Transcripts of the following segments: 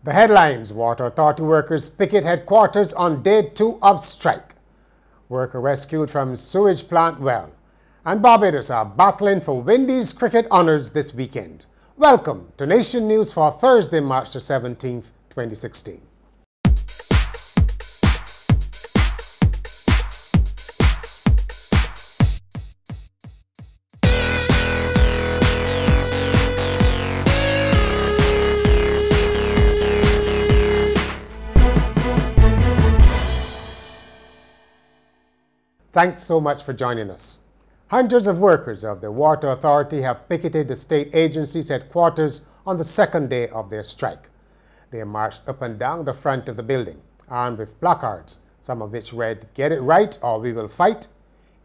The headlines: Water Authority workers picket headquarters on day 2 of strike. Worker rescued from sewage plant well. And Barbados are battling for Windies cricket honours this weekend. Welcome to Nation News for Thursday, March the 17th, 2016. Thanks so much for joining us. Hundreds of workers of the Water Authority have picketed the state agency's headquarters on the second day of their strike. They marched up and down the front of the building, armed with placards, some of which read, "Get it right or we will fight,"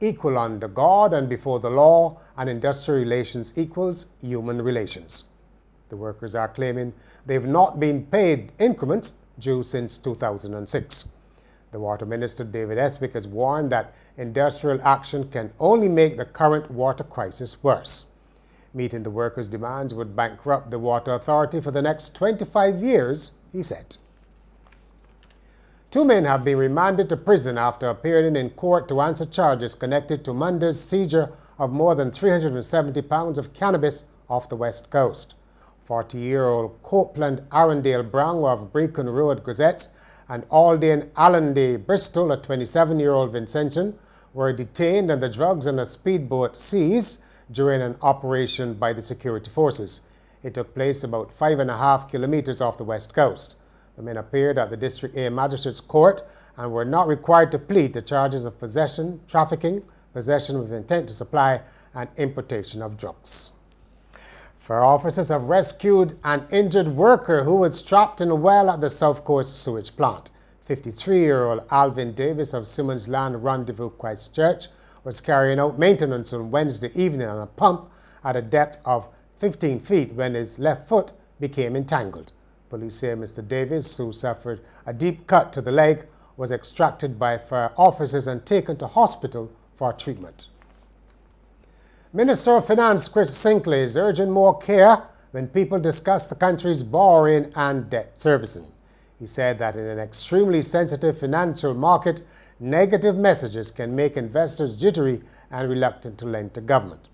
"Equal under God and before the law," and "Industrial relations equals human relations." The workers are claiming they've not been paid increments due since 2006. The Water Minister, David Eswick, has warned that industrial action can only make the current water crisis worse. Meeting the workers' demands would bankrupt the Water Authority for the next 25 years, he said. 2 men have been remanded to prison after appearing in court to answer charges connected to Monday's seizure of more than 370 pounds of cannabis off the West Coast. 40-year-old Copeland Arundale Brown of Brecon Road, Gazette, and Aldean Allende Bristol, a 27-year-old Vincentian, were detained and the drugs and a speedboat seized during an operation by the security forces. It took place about 5.5 kilometers off the West Coast. The men appeared at the District A Magistrates Court and were not required to plead to charges of possession, trafficking, possession with intent to supply, and importation of drugs. Fire officers have rescued an injured worker who was trapped in a well at the South Coast sewage plant. 53-year-old Alvin Davis of Simmons Land Rendezvous, Christchurch, was carrying out maintenance on Wednesday evening on a pump at a depth of 15 feet when his left foot became entangled. Police say Mr. Davis, who suffered a deep cut to the leg, was extracted by fire officers and taken to hospital for treatment. Minister of Finance Chris Sinclair is urging more care when people discuss the country's borrowing and debt servicing. He said that in an extremely sensitive financial market, negative messages can make investors jittery and reluctant to lend to government.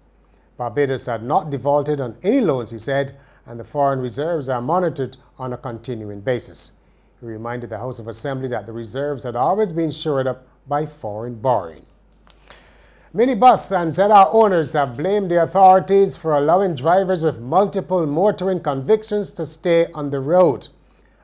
Barbados had not defaulted on any loans, he said, and the foreign reserves are monitored on a continuing basis. He reminded the House of Assembly that the reserves had always been shored up by foreign borrowing. Minibus and ZR owners have blamed the authorities for allowing drivers with multiple motoring convictions to stay on the road.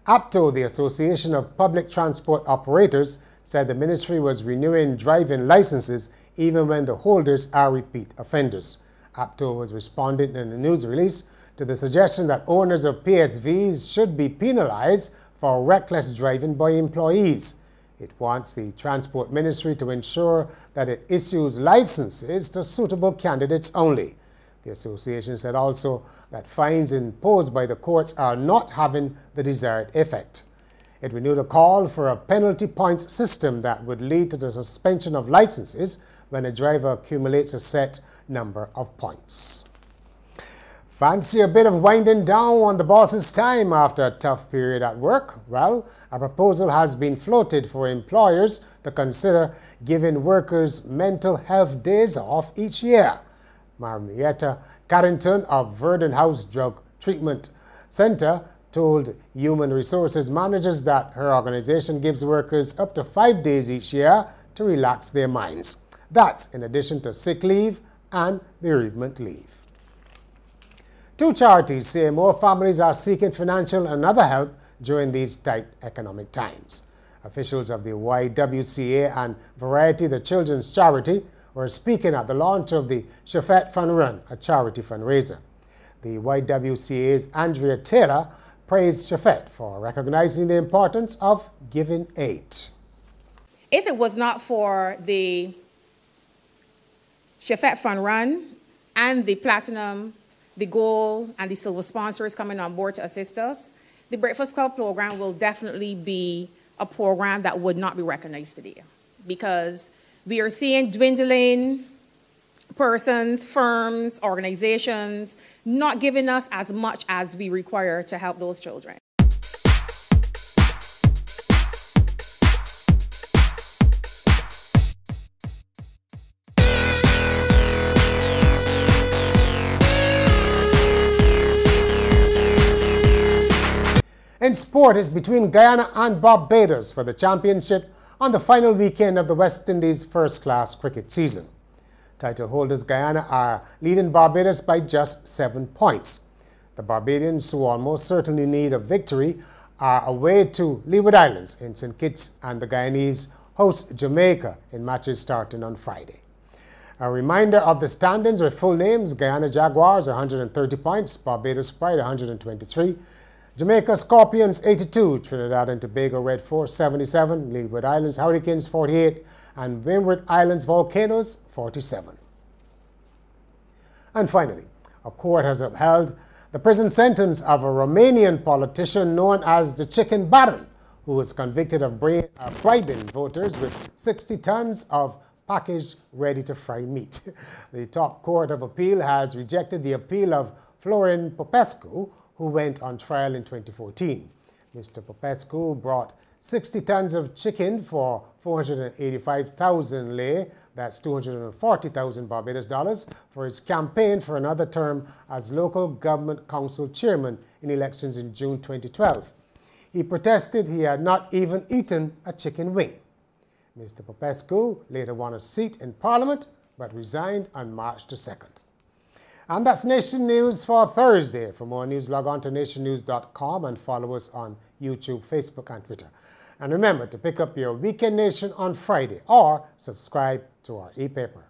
APTO, the Association of Public Transport Operators, said the ministry was renewing driving licenses even when the holders are repeat offenders. APTO was responding in a news release to the suggestion that owners of PSVs should be penalized for reckless driving by employees. It wants the Transport Ministry to ensure that it issues licenses to suitable candidates only. The association said also that fines imposed by the courts are not having the desired effect. It renewed a call for a penalty points system that would lead to the suspension of licenses when a driver accumulates a set number of points. Fancy a bit of winding down on the boss's time after a tough period at work? Well, a proposal has been floated for employers to consider giving workers mental health days off each year. Marietta Carrington of Verdon House Drug Treatment Center told Human Resources managers that her organization gives workers up to 5 days each year to relax their minds. That's in addition to sick leave and bereavement leave. 2 charities say more families are seeking financial and other help during these tight economic times. Officials of the YWCA and Variety, the children's charity, were speaking at the launch of the Shafet Fund Run, a charity fundraiser. The YWCA's Andrea Taylor praised Shafet for recognizing the importance of giving aid. If it was not for the Shafet Fund Run and the Platinum, the Gold, and the Silver sponsors coming on board to assist us, the Breakfast Club program will definitely be a program that would not be recognized today, because we are seeing dwindling persons, firms, organizations not giving us as much as we require to help those children. In sport, it's between Guyana and Barbados for the championship on the final weekend of the West Indies first-class cricket season. Title holders Guyana are leading Barbados by just 7 points. The Barbadians, who almost certainly need a victory, are away to Leeward Islands in St. Kitts, and the Guyanese host Jamaica in matches starting on Friday. A reminder of the standings with full names: Guyana Jaguars 130 points, Barbados Pride 123, Jamaica Scorpions 82, Trinidad and Tobago Red Force 77, Leeward Islands Hurricanes 48, and Windward Islands Volcanoes 47. And finally, a court has upheld the prison sentence of a Romanian politician known as the Chicken Baron, who was convicted of bribing voters with 60 tons of packaged ready-to-fry meat. The top court of appeal has rejected the appeal of Florin Popescu, who went on trial in 2014. Mr. Popescu brought 60 tons of chicken for 485,000 lei, that's 240,000 Barbados dollars, for his campaign for another term as local government council chairman in elections in June 2012. He protested he had not even eaten a chicken wing. Mr. Popescu later won a seat in Parliament, but resigned on March the 2nd. And that's Nation News for Thursday. For more news, log on to nationnews.com and follow us on YouTube, Facebook, and Twitter. And remember to pick up your Weekend Nation on Friday or subscribe to our e-paper.